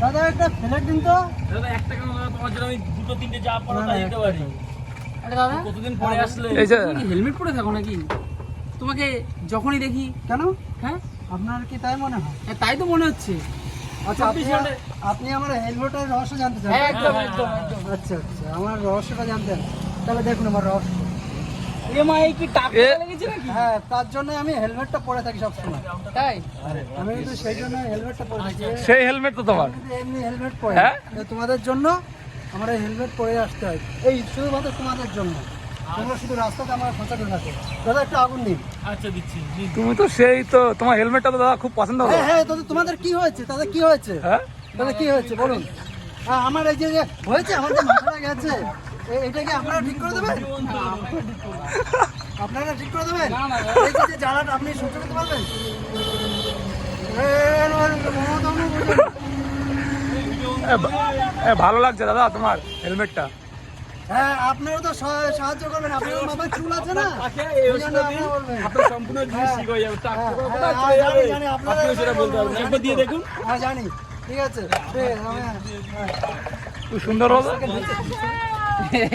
দাদা একটা ফ্ল্যাগ দিন তো। দাদা একটা কেন দাদা, তোমার জন্য আমি দুটো তিনটে যা পারো তাই দিতে পারি। আরে দাদা কতদিন পরে আসলে। এই যে তুমি হেলমেট পরে থাকো নাকি? তোমাকে যখনই দেখি। কেন হ্যাঁ আপনার কি তাই মনে হয়? হ্যাঁ, তাই তো মনে হচ্ছে। আচ্ছা 24 ঘন্টা- আপনি আমার হেলমেটের রহস্য জানতে চান? হ্যাঁ, একদম হ্যাঁ, একদম হ্যাঁ। একদম। আচ্ছা আচ্ছা, আমার রহস্যটা জানতেন? তাহলে দেখুন আমার রহস্য। এই কি টাক এ- লেগেছে নাকি? হ্যাঁ, তার জন্য আমি হেলমেটটা পরে থাকি সবসময়। তাই আমি কিন্তু সেই জন্য হেলমেটটা পরে থাকি। সেই হেলমেট তো তোমার। আমি কিন্তু এমনি হেলমেট পরে হ্যাঁ? তোমাদের জন্য আমার এই হেলমেট পরে আসতে হয়, এই শুধুমাত্র তোমাদের জন্য। তোমরা শুধু রাস্তাতে আমার ফাঁসাতে থাকো। দাদা একটু আগুন দিন। আচ্ছা দিচ্ছি। তুমি তো সেই তো, তোমার হেলমেটটা তো দাদা খুব পছন্দ হলো। হ্যাঁ হ্যাঁ, দাদা তোমাদের কি হয়েছে? দাদা কি হয়েছে? হ্যাঁ দাদা কি হয়েছে বলুন? হ্যাঁ, আমার এই যে যে হয়েছে, আমার যে মাথাটা গেছে, এটা কি আপনারা ঠিক করে দেবেন? আপনারা ঠিক করে দেবেন? এই যে জ্বালাটা আপনি সহ্য করতে পারবেন? ভালো লাগছে দাদা তোমার হেলমেটটা। হ্যাঁ, আপনারা তো সাহায্য করবেন। আপনার মাথায় চুল আছে না? তাকে এই ওই জন্য ওষুধটা আপনারা দিন, বলবেন। আপনার সম্পূর্ণ জিনিস হ্যাঁ, ঠিক হয়ে যাবে। টাক হ্যাঁ, করে হ্যাঁ, কোথায় হ্যাঁ, চলে যাবে? জানি, আপনারা আপনিও সেটা বলতে পারবেন। জানি একবার দিয়ে তো। দেখুন। হ্যাঁ জানি, ঠিক আছে। ঠিক আছে, খুব সুন্দর হলো। হ্যাঁ।